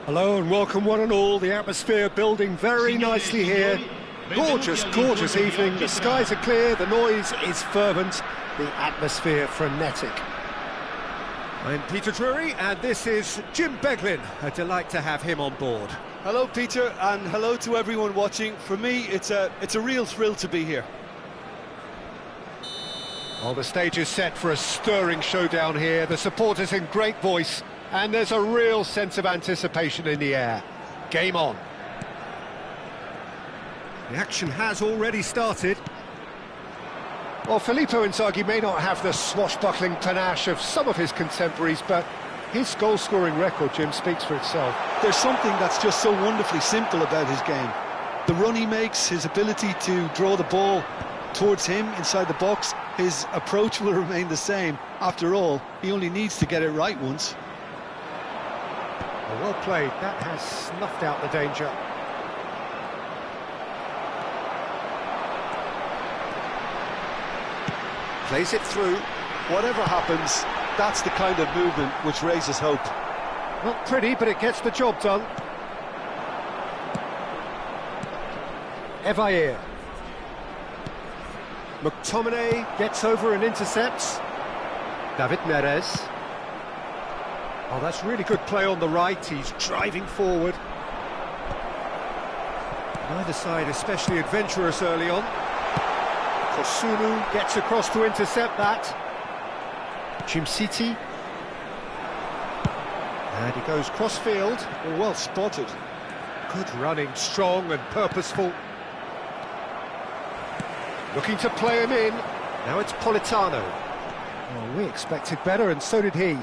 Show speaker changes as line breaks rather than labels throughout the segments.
Hello and welcome one and all. The atmosphere building very nicely here. Gorgeous, gorgeous evening. The skies are clear, the noise is fervent, the atmosphere frenetic.
I'm Peter Drury and this is Jim Beglin. A delight to have him on board.
Hello Peter, and hello to everyone watching. For me, it's a real thrill to be here.
Well, the stage is set for a stirring showdown here. The supporters in great voice, and there's a real sense of anticipation in the air. Game on.
The action has already started.
Well, Filippo Inzaghi may not have the swashbuckling panache of some of his contemporaries, but his goal-scoring record, Jim, speaks for itself.
There's something that's just so wonderfully simple about his game. The run he makes, his ability to draw the ball towards him inside the box, his approach will remain the same. After all, he only needs to get it right once.
Well played. That has snuffed out the danger.
Plays it through. Whatever happens, that's the kind of movement which raises hope.
Not pretty, but it gets the job done. Evair. McTominay gets over and intercepts. David Neres. Oh, that's really good play on the right. He's driving forward. Neither side especially adventurous early on. Kosunu gets across to intercept that. Chimsiti. And he goes cross-field.
Well spotted.
Good running, strong and purposeful. Looking to play him in. Now it's Politano. Oh, we expected better, and so did he.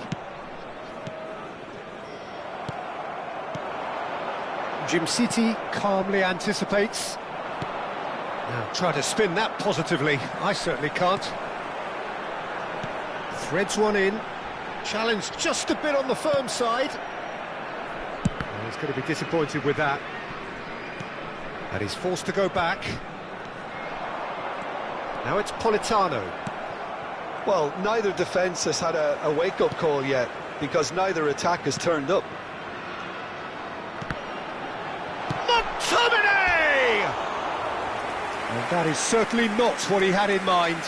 Chimsiti calmly anticipates. Now try to spin that positively. I certainly can't. Threads one in. Challenge just a bit on the firm side. Well, he's going to be disappointed with that. And he's forced to go back. Now it's Politano.
Well, neither defence has had a wake-up call yet, because neither attack has turned up.
McTominay! And that is certainly not what he had in mind.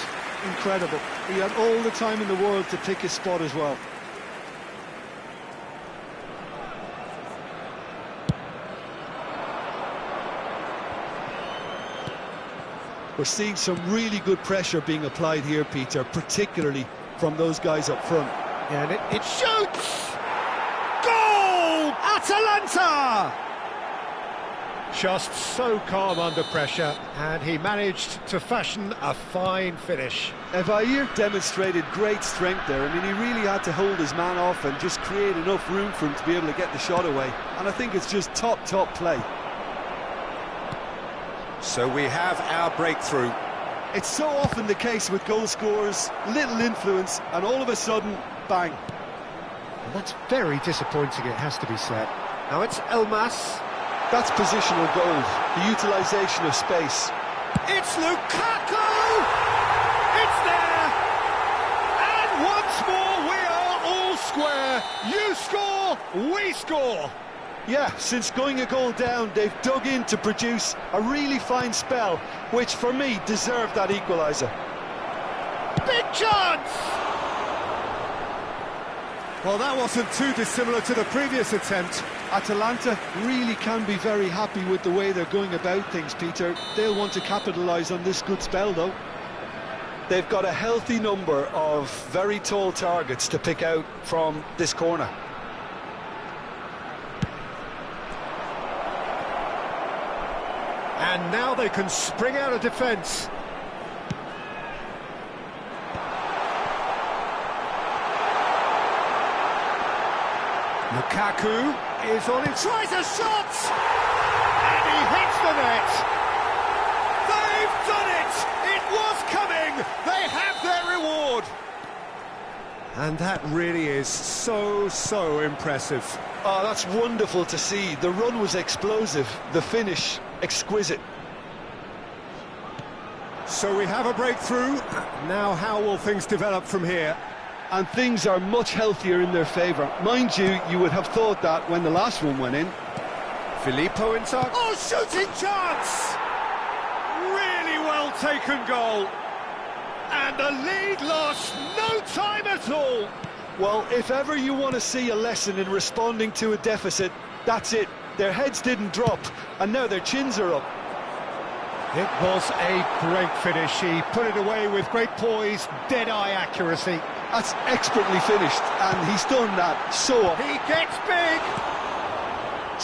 Incredible. He had all the time in the world to pick his spot as well. We're seeing some really good pressure being applied here, Peter, particularly from those guys up front.
And it shoots! Goal! Atalanta! Just so calm under pressure, and he managed to fashion a fine finish.
Evair demonstrated great strength there. I mean, he really had to hold his man off and just create enough room for him to be able to get the shot away. And I think it's just top play.
So we have our breakthrough.
It's so often the case with goal scorers, little influence, and all of a sudden, bang.
And that's very disappointing, it has to be said. Now it's Elmas.
That's positional goal, the utilisation of space.
It's Lukaku! It's there! And once more we are all square. You score, we score.
Yeah, since going a goal down, they've dug in to produce a really fine spell, which for me deserved that equaliser.
Big chance! Well, that wasn't too dissimilar to the previous attempt.
Atalanta really can be very happy with the way they're going about things, Peter. They'll want to capitalise on this good spell, though. They've got a healthy number of very tall targets to pick out from this corner.
And now they can spring out of defence. Lukaku is on it, tries a shot! And he hits the net! They've done it! It was coming! They have their reward! And that really is so impressive.
Oh, that's wonderful to see. The run was explosive, the finish exquisite.
So we have a breakthrough. Now how will things develop from here?
And things are much healthier in their favour. Mind you, you would have thought that when the last one went in.
Filippo inside. Oh, shooting chance! Really well taken goal. And the lead lost no time at all.
Well, if ever you want to see a lesson in responding to a deficit, that's it. Their heads didn't drop, and now their chins are up.
It was a great finish. He put it away with great poise, dead-eye accuracy.
That's expertly finished, and he's done that so often.
He gets big!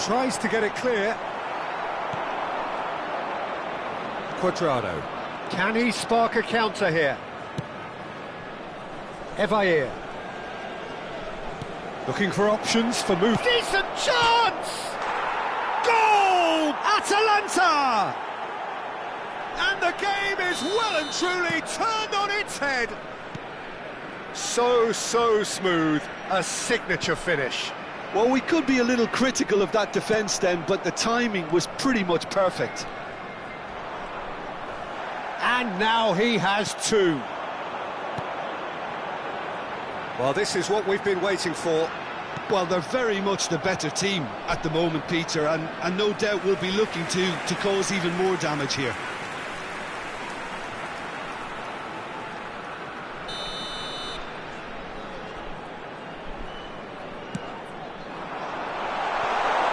Tries to get it clear. Cuadrado. Can he spark a counter here? Evair. Looking for options for move. Decent chance! Goal! Atalanta! And the game is well and truly turned on its head. So smooth. A signature finish.
Well, we could be a little critical of that defence then, but the timing was pretty much perfect.
And now he has two. Well, this is what we've been waiting for.
Well, they're very much the better team at the moment, Peter, and no doubt will be looking to cause even more damage here.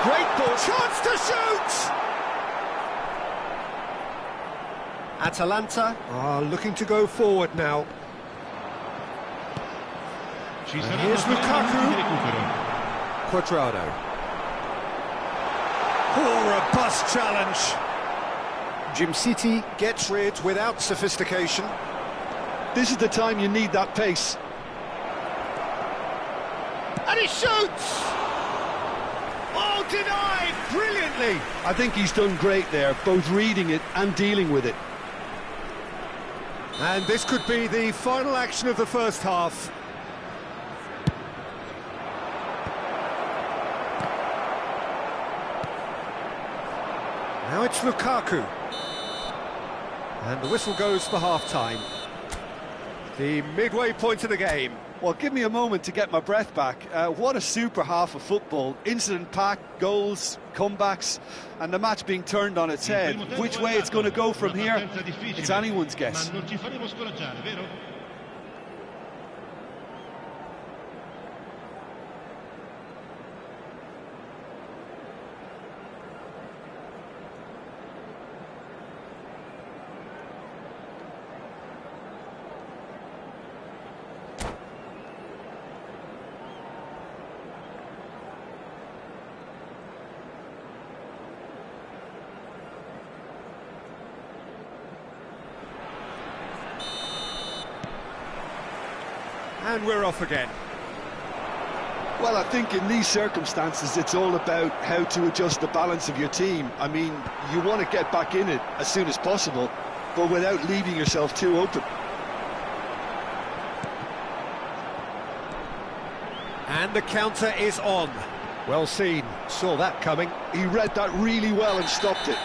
Great ball, chance to shoot! Atalanta are looking to go forward now. And here's Lukaku. Quadrado. Oh, robust challenge. Jim City gets rid without sophistication.
This is the time you need that pace.
And he shoots! Oh, denied brilliantly!
I think he's done great there, both reading it and dealing with it.
And this could be the final action of the first half. Now it's Lukaku. And the whistle goes for half-time. The midway point of the game.
Well, give me a moment to get my breath back. What a super half of football. Incident-packed, goals, comebacks, and the match being turned on its head. Which way it's going to go from here, it's anyone's guess.
And we're off again.
Well, I think in these circumstances, it's all about how to adjust the balance of your team. I mean, you want to get back in it as soon as possible, but without leaving yourself too open.
And the counter is on. Well seen, saw that coming.
He read that really well and stopped it.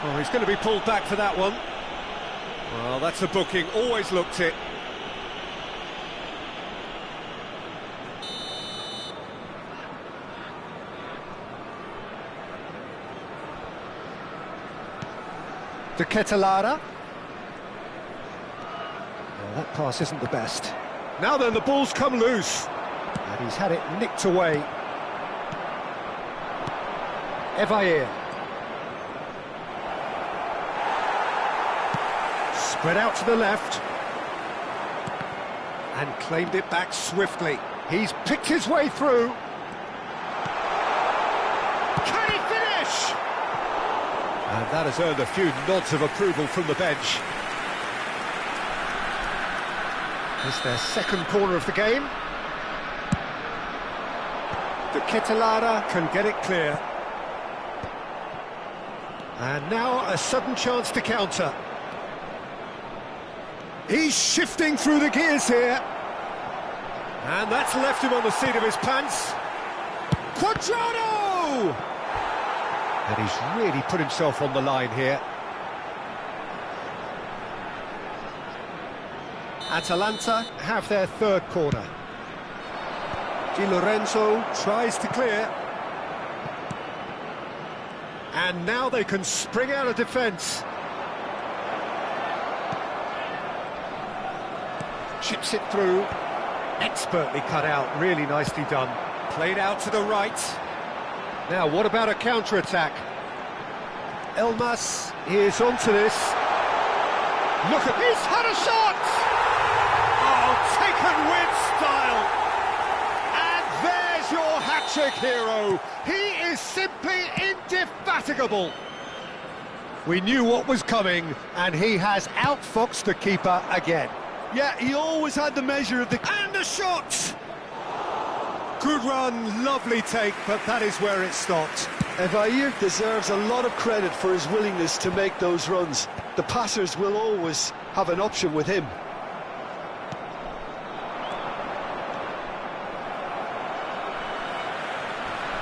Oh, he's going to be pulled back for that one. Well, that's a booking, always looked it. De Ketelara. Well, that pass isn't the best. Now then, the ball's come loose. And he's had it nicked away. Evair. Spread out to the left. And claimed it back swiftly. He's picked his way through. Can he finish? And that has earned a few nods of approval from the bench. It's their second corner of the game. De Ketelara can get it clear. And now a sudden chance to counter. He's shifting through the gears here. And that's left him on the seat of his pants. Quadrado! And he's really put himself on the line here. Atalanta have their third corner. Di Lorenzo tries to clear. And now they can spring out of defence. Chips it through. Expertly cut out, really nicely done. Played out to the right. Now, what about a counter-attack? Elmas is onto this. Look at this, had a shot! Oh, taken with style! And there's your hat-trick hero. He is simply indefatigable. We knew what was coming, and he has outfoxed the keeper again.
Yeah, he always had the measure of the...
And the shot! Good run, lovely take, but that is where it stopped.
Evair deserves a lot of credit for his willingness to make those runs. The passers will always have an option with him.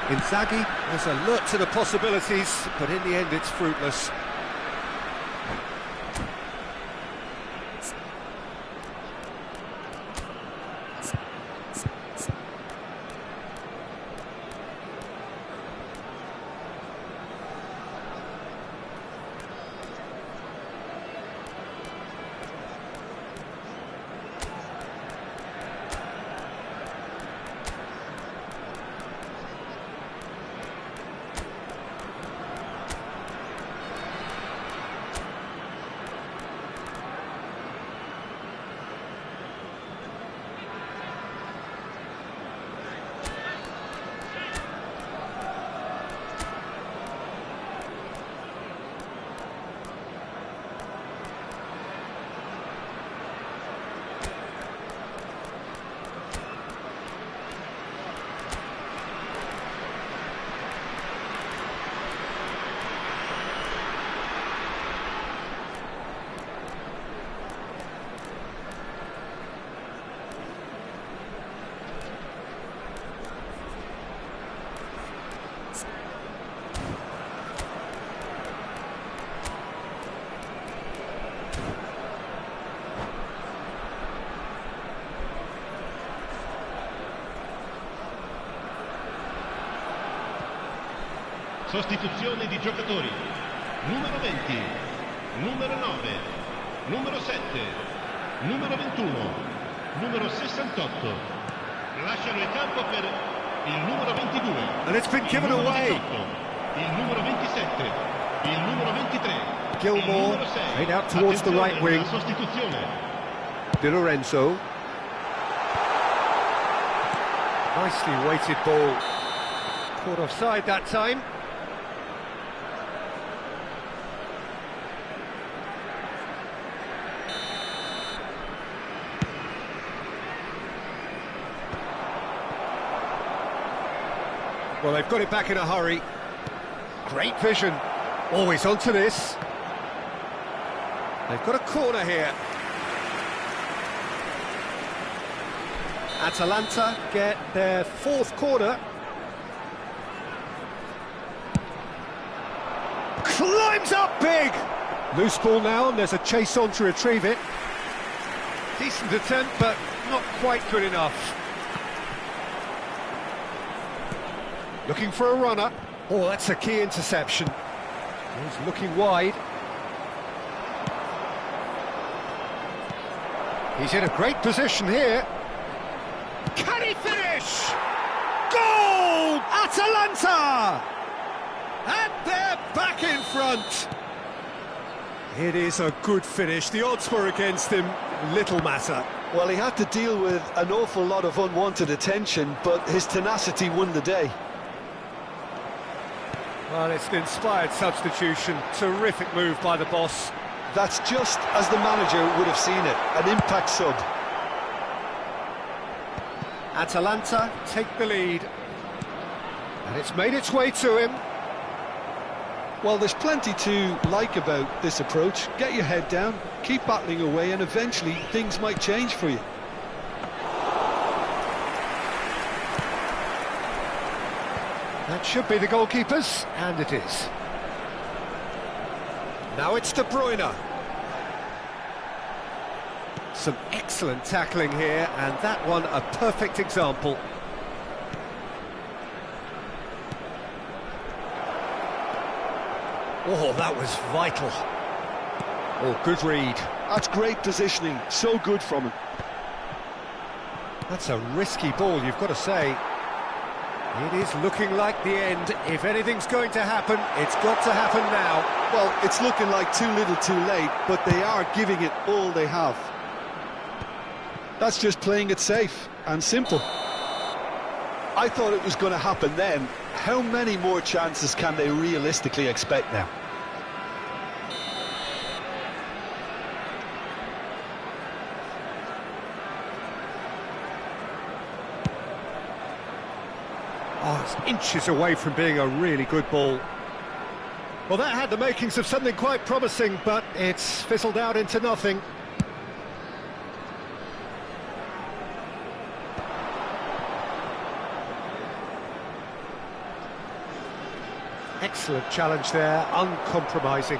Inzaghi was alert to the possibilities, but in the end it's fruitless.
Sostituzione di giocatori. Numero 20, numero 9, numero 7, numero 21, numero 68. Lasciano il campo per il numero 22.
And it's been given away.
18, il numero 27, il numero 23.
Gilmore made out towards the right wing.
Sostituzione.
Di Lorenzo.
Nicely weighted ball. Caught offside that time. Well, they've got it back in a hurry. Great vision. Always onto this. They've got a corner here. Atalanta get their fourth corner. Climbs up big! Loose ball now, and there's a chase on to retrieve it. Decent attempt, but not quite good enough. Looking for a runner. Oh, that's a key interception. He's looking wide. He's in a great position here. Can he finish? Goal! Atalanta! And they're back in front. It is a good finish. The odds were against him. Little matter.
Well, he had to deal with an awful lot of unwanted attention, but his tenacity won the day.
Well, it's an inspired substitution. Terrific move by the boss.
That's just as the manager would have seen it, an impact sub.
Atalanta take the lead. And it's made its way to him.
Well, there's plenty to like about this approach. Get your head down, keep battling away, and eventually things might change for you.
That should be the goalkeepers, and it is. Now it's De Bruyne. Some excellent tackling here, and that one a perfect example. Oh, that was vital. Oh, good read.
That's great positioning, so good from him.
That's a risky ball, you've got to say. It is looking like the end. If anything's going to happen, it's got to happen now.
Well, it's looking like too little too late, but they are giving it all they have. That's just playing it safe and simple. I thought it was going to happen then. How many more chances can they realistically expect now?
Oh, it's inches away from being a really good ball. Well, that had the makings of something quite promising, but it's fizzled out into nothing. Excellent challenge there, uncompromising.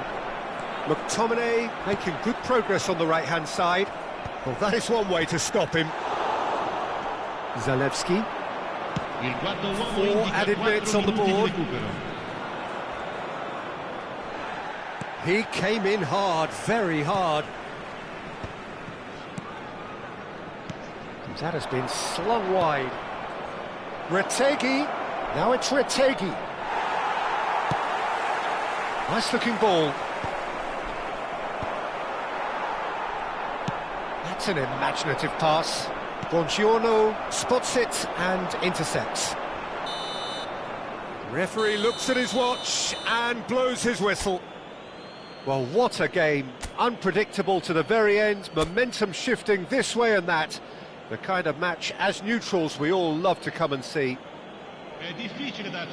McTominay making good progress on the right-hand side. Well, that is one way to stop him. Zalewski. 4 added minutes on the board. He came in hard, very hard. That has been slung wide. Retegi. Now it's Retegi. Nice looking ball. That's an imaginative pass. Buongiorno spots it and intercepts. Referee looks at his watch and blows his whistle. Well, what a game. Unpredictable to the very end, momentum shifting this way and that. The kind of match, as neutrals, we all love to come and see.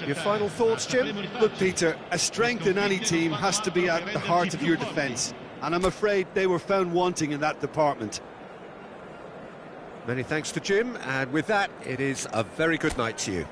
Your final thoughts, Jim?
Look, Peter, a strength in any team has to be at the heart of your defence, and I'm afraid they were found wanting in that department.
Many thanks to Jim, and with that, it is a very good night to you.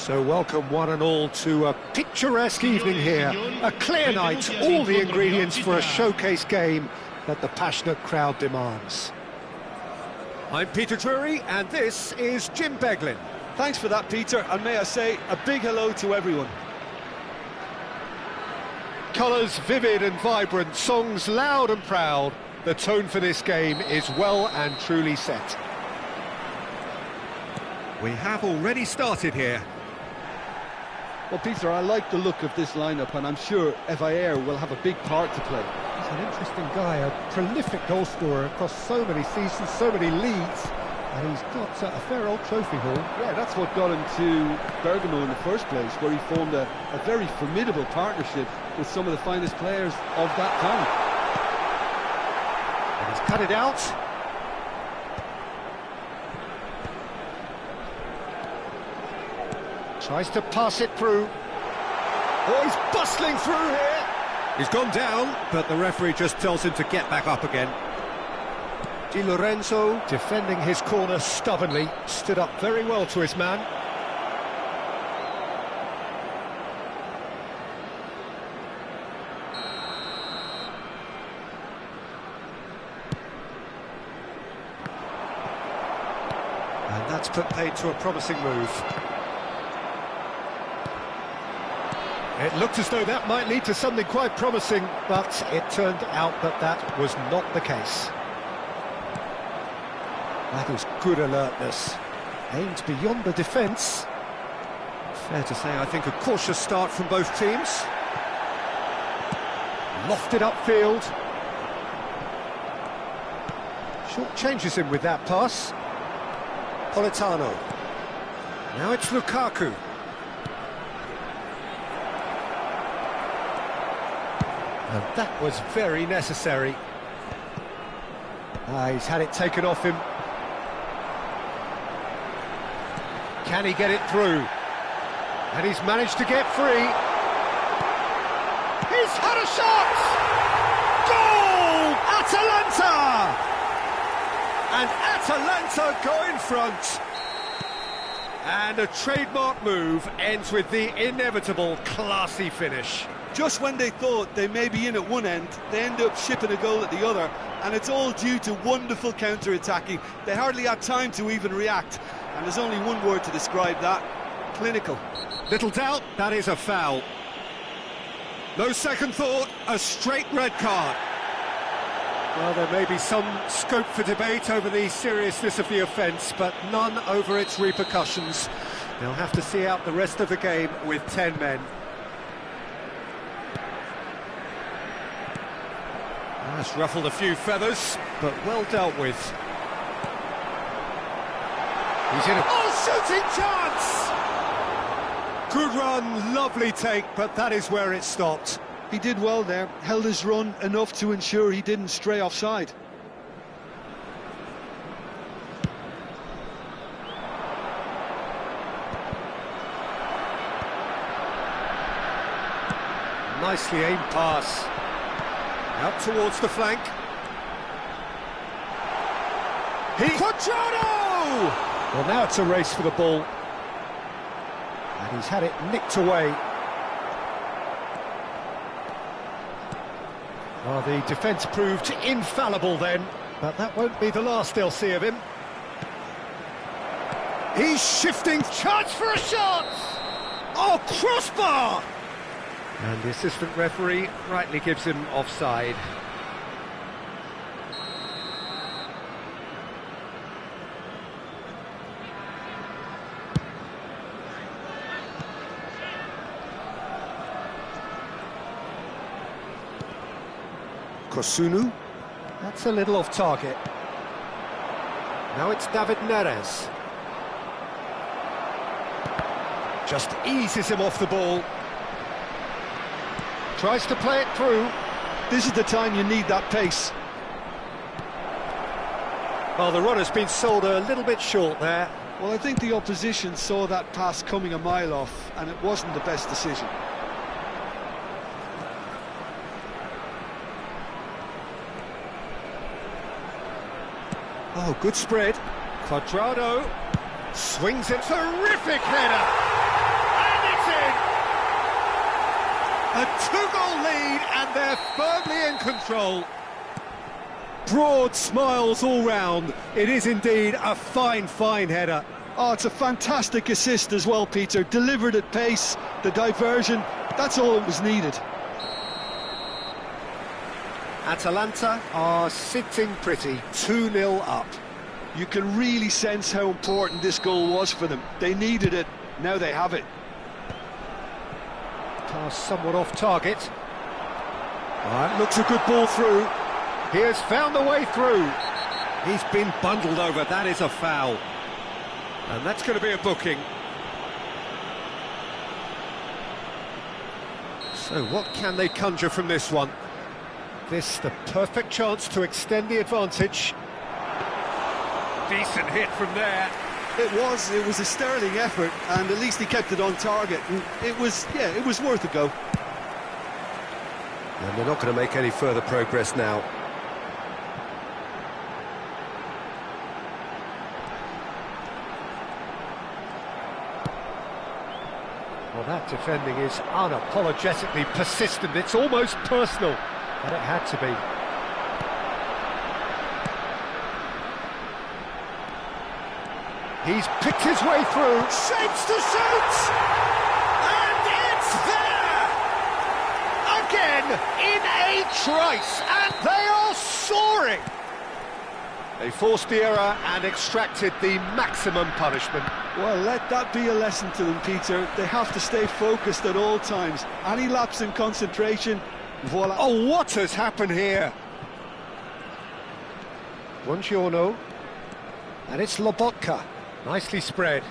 So welcome one and all to a picturesque evening here. A clear night, all the ingredients for a showcase game that the passionate crowd demands.
I'm Peter Drury, and this is Jim Beglin.
Thanks for that, Peter, and may I say a big hello to everyone.
Colours vivid and vibrant, songs loud and proud. The tone for this game is well and truly set.
We have already started here.
Well, Peter, I like the look of this lineup, and I'm sure Efootball will have a big part to play.
He's an interesting guy, a prolific goal scorer across so many seasons, so many leagues, and he's got a fair old trophy haul.
Yeah, that's what got him to Bergamo in the first place, where he formed a very formidable partnership with some of the finest players of that time.
And he's cut it out. Tries to pass it through. Oh, he's bustling through here.
He's gone down, but the referee just tells him to get back up again.
Di Lorenzo defending his corner stubbornly, stood up very well to his man. And that's put paid to a promising move. It looked as though that might lead to something quite promising, but it turned out that that was not the case. That is good alertness. Aimed beyond the defence.
Fair to say, I think a cautious start from both teams.
Lofted upfield. Short changes him with that pass. Politano.
Now it's Lukaku.
And that was very necessary. He's had it taken off him. Can he get it through? And he's managed to get free. He's had a shot! Goal! Atalanta!
And Atalanta go in front. And a trademark move ends with the inevitable classy finish.
Just when they thought they may be in at one end, they end up shipping a goal at the other, and it's all due to wonderful counter-attacking. They hardly had time to even react, and there's only one word to describe that: clinical.
Little doubt, that is a foul. No second thought, a straight red card.
Well, there may be some scope for debate over the seriousness of the offence, but none over its repercussions. They'll have to see out the rest of the game with 10 men.
That's ruffled a few feathers, but well dealt with.
He's in a... Oh, shooting chance!
Good run, lovely take, but that is where it stopped.
He did well there, held his run enough to ensure he didn't stray offside.
Nicely aimed pass.
Out towards the flank. Quadrado!
Well, now it's a race for the ball. And he's had it nicked away. Well, the defence proved infallible then, but that won't be the last they'll see of him. He's shifting, chance for a shot! Oh, crossbar! And the assistant referee rightly gives him offside. Kosunu. That's a little off target. Now it's David Neres. Just eases him off the ball. Tries to play it through.
This is the time you need that pace.
Well, the run has been sold a little bit short there.
Well, I think the opposition saw that pass coming a mile off, and it wasn't the best decision.
Oh, good spread. Quadrado swings it. Terrific header.
A two-goal lead, and they're firmly in control. Broad smiles all round. It is indeed a fine, fine header.
Oh, it's a fantastic assist as well, Peter. Delivered at pace, the diversion, that's all that was needed.
Atalanta are sitting pretty, 2-0 up.
You can really sense how important this goal was for them. They needed it, now they have it.
Pass somewhat off target. Right, looks a good ball through. He has found the way through.
He's been bundled over, that is a foul. And that's going to be a booking. So what can they conjure from this one?
This the perfect chance to extend the advantage.
Decent hit from there.
It was a sterling effort, and at least he kept it on target. And it was worth a go.
And they're not going to make any further progress now. Well, that defending is unapologetically persistent. It's almost personal, but it had to be. He's picked his way through, shapes to shoot! And it's there! Again, in a trice, and they are soaring! They forced the error and extracted the maximum punishment.
Well, let that be a lesson to them, Peter. They have to stay focused at all times. Any lapse in concentration, voila.
Oh, what has happened here? Buongiorno. And it's Lobotka. Nicely spread.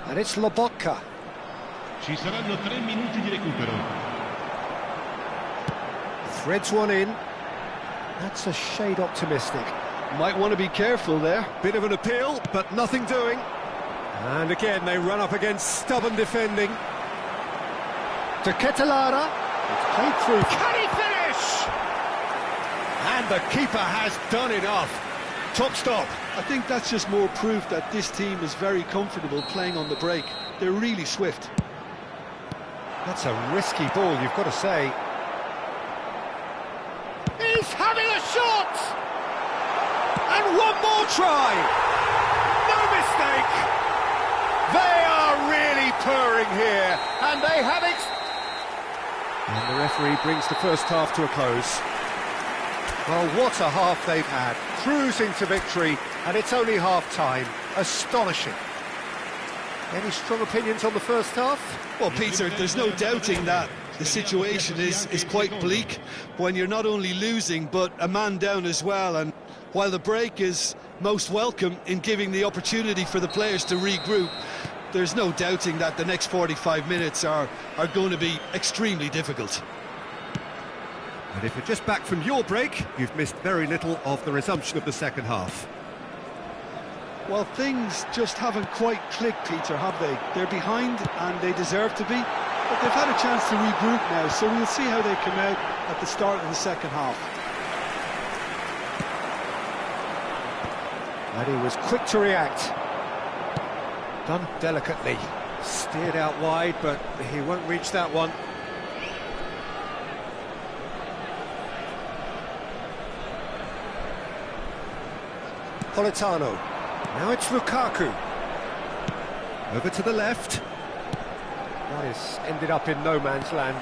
And it's Lobotka.
Ci saranno 3 minuti di recupero.
Threads one in. That's a shade optimistic.
Might want to be careful there.
Bit of an appeal, but nothing doing. And again, they run up against stubborn defending.
To Ketelara. It's played through. Can he finish?
And the keeper has done enough. Top stop.
I think that's just more proof that this team is very comfortable playing on the break. They're really swift.
That's a risky ball, you've got to say. He's having a shot! And one more try! No mistake! They are really purring here, and they have
And the referee brings the first half to a close.
Well, what a half they've had. Cruising to victory, and it's only half-time. Astonishing. Any strong opinions on the first half?
Well, Peter, there's no doubting that the situation is quite bleak when you're not only losing, but a man down as well. And while the break is most welcome in giving the opportunity for the players to regroup, there's no doubting that the next 45 minutes are going to be extremely difficult.
And if you're just back from your break, you've missed very little of the resumption of the second half.
Well, things just haven't quite clicked, Peter, have they? They're behind, and they deserve to be, but they've had a chance to regroup now, so we'll see how they come out at the start of the second half.
And he was quick to react. Done delicately.
Steered out wide, but he won't reach that one.
Politano. Now it's Lukaku.
Over to the left.
That has ended up in no man's land.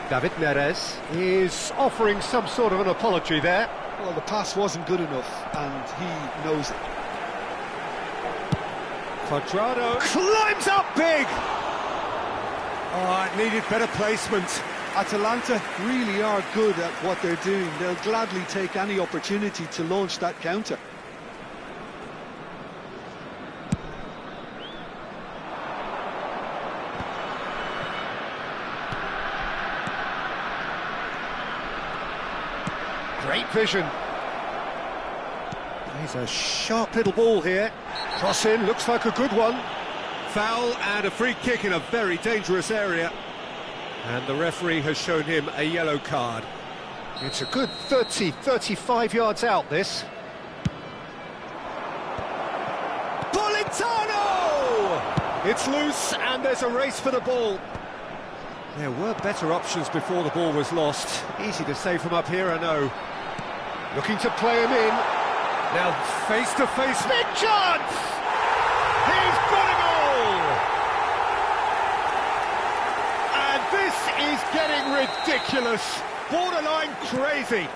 David Neres is offering some sort of an apology there.
Well, the pass wasn't good enough, and he knows it.
Quadrado climbs up big! Oh, it needed better placement.
Atalanta really are good at what they're doing. They'll gladly take any opportunity to launch that counter.
Great vision. He's a sharp little ball here. Cross in, looks like a good one.
Foul and a free kick in a very dangerous area. And the referee has shown him a yellow card.
It's a good 35 yards out, this.
Politano! It's loose and there's a race for the ball. There were better options before the ball was lost. Easy to say from up here, I know. Looking to play him in. Now face-to-face, big chance! He's got a goal! And this is getting ridiculous, borderline crazy.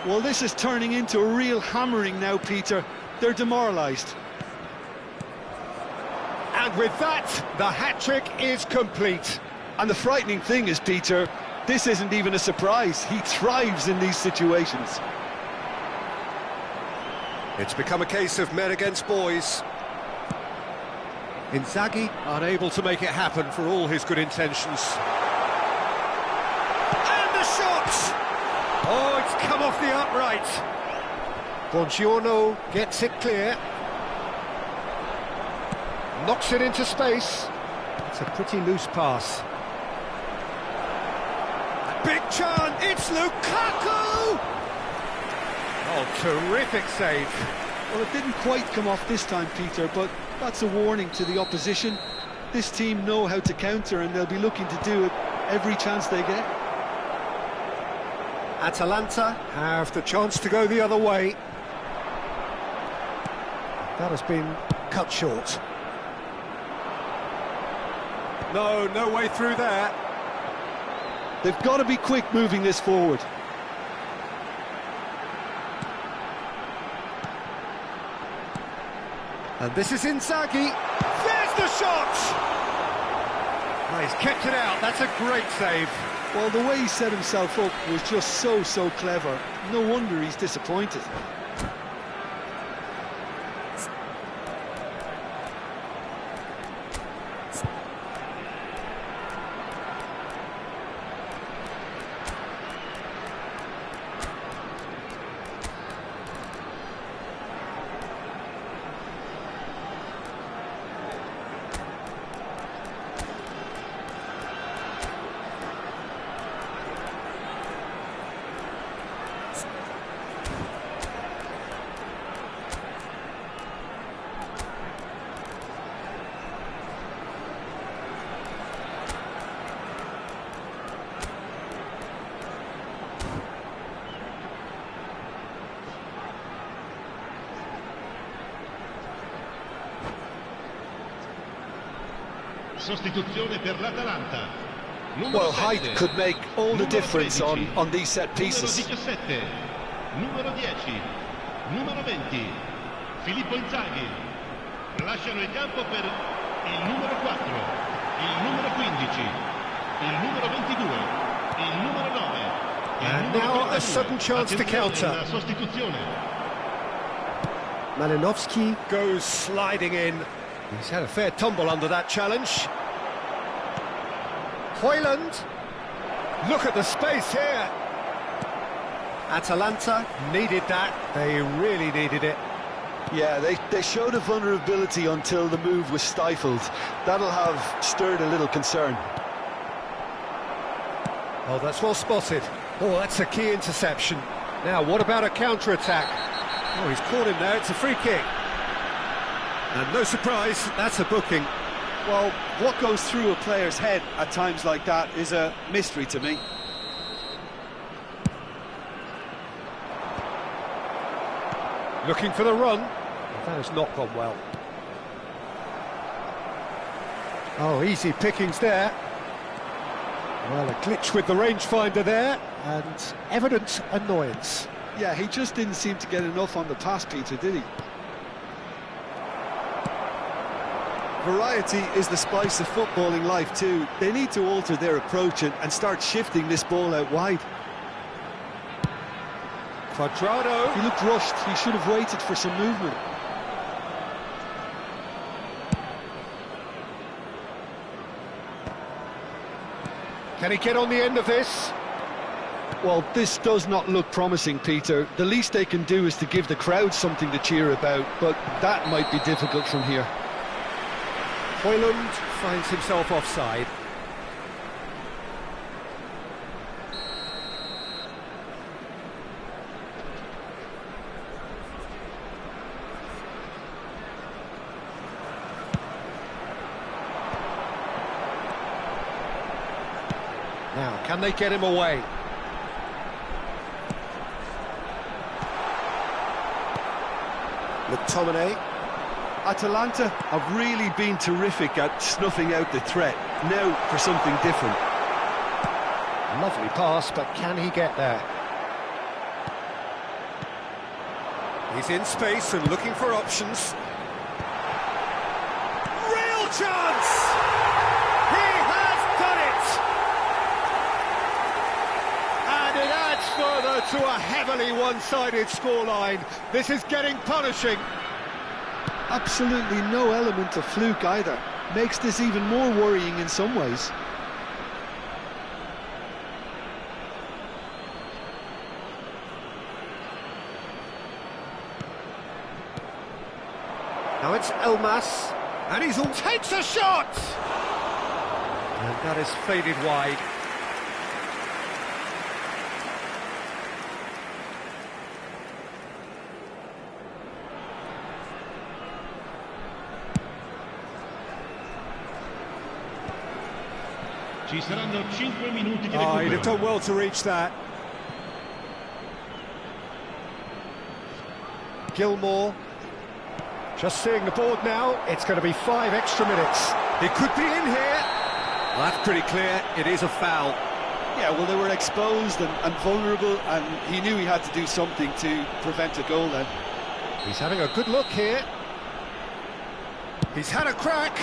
Well, this is turning into a real hammering now, Peter. They're demoralised.
And with that, the hat-trick is complete.
And the frightening thing is, Peter, this isn't even a surprise. He thrives in these situations.
It's become a case of men against boys. Inzaghi unable to make it happen for all his good intentions. And the shot! Oh, it's come off the upright. Buongiorno gets it clear. Knocks it into space. It's a pretty loose pass. Big chance, it's Lukaku! Oh, terrific save.
Well, it didn't quite come off this time, Peter, but that's a warning to the opposition. This team know how to counter, and they'll be looking to do it every chance they get.
Atalanta have the chance to go the other way. That has been cut short. No way through there.
They've got to be quick moving this forward.
And this is Inzaghi. There's the shot! Oh, he's kept it out. That's a great save.
Well, the way he set himself up was just so clever. No wonder he's disappointed.
Sostituzione per l'Atalanta.
Well, height could make all the difference on these set pieces.
Numero 17, numero 10, numero 20, Filippo Inzaghi. Lasciano il campo per il numero 4, il numero 15, il numero 22, il numero 9.
And now a sudden chance to counter. Malinovsky goes sliding in. He's had a fair tumble under that challenge. Højlund. Look at the space here. Atalanta needed that. They really needed it.
Yeah, they showed a vulnerability until the move was stifled. That'll have stirred a little concern.
Oh, that's well spotted. Oh, that's a key interception. Now, what about a counter-attack? Oh, he's caught him there. It's a free kick. And no surprise, that's a booking.
Well, what goes through a player's head at times like that is a mystery to me.
Looking for the run. That has not gone well. Oh, easy pickings there. Well, a glitch with the rangefinder there, and evident annoyance.
Yeah, he just didn't seem to get enough on the pass, Peter, did he? Variety is the spice of footballing life too. They need to alter their approach and start shifting this ball out wide.
Quadrado.
He looked rushed. He should have waited for some movement.
Can he get on the end of this?
Well, this does not look promising, Peter. The least they can do is to give the crowd something to cheer about, but that might be difficult from here.
Højlund finds himself offside.
Now, can they get him away? McTominay.
Atalanta have really been terrific at snuffing out the threat. Now for something different.
Lovely pass, but can he get there?
He's in space and looking for options. Real chance! He has done it!
And it adds further to a heavily one-sided scoreline. This is getting punishing.
Absolutely no element of fluke either. Makes this even more worrying in some ways.
Now it's Elmas, and he's all takes a shot! And that is faded wide.
Ci saranno 5 minuti di
Oh, he'd have
recupero.
done well to reach that.
Gilmore. Just seeing the board now, it's going to be 5 extra minutes.
He could be in here. Well, that's pretty clear. It is a foul.
Yeah, well, they were exposed and vulnerable, and he knew he had to do something to prevent a goal then.
He's having a good look here.
He's had a crack.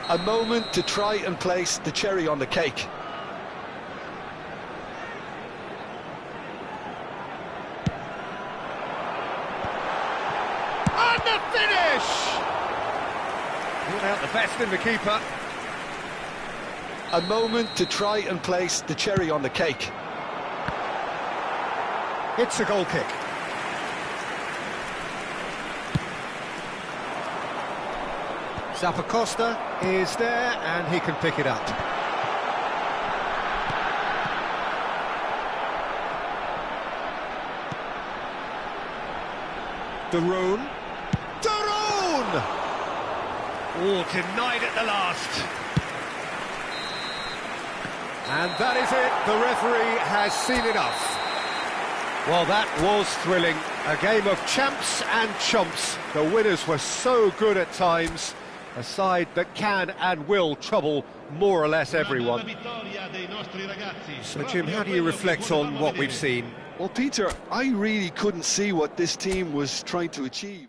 A moment to try and place the cherry on the cake.
And the finish!
Brought out the best in the keeper.
A moment to try and place the cherry on the cake.
It's a goal kick. Zappacosta is there, and he can pick it up.
Daroon.
Daroon!
Oh, denied at the last. And that is it. The referee has seen enough.
Well, that was thrilling. A game of champs and chumps. The winners were so good at times. A side that can and will trouble more or less everyone.
So, Jim, how do you reflect on what we've seen?
Well, Peter, I really couldn't see what this team was trying to achieve.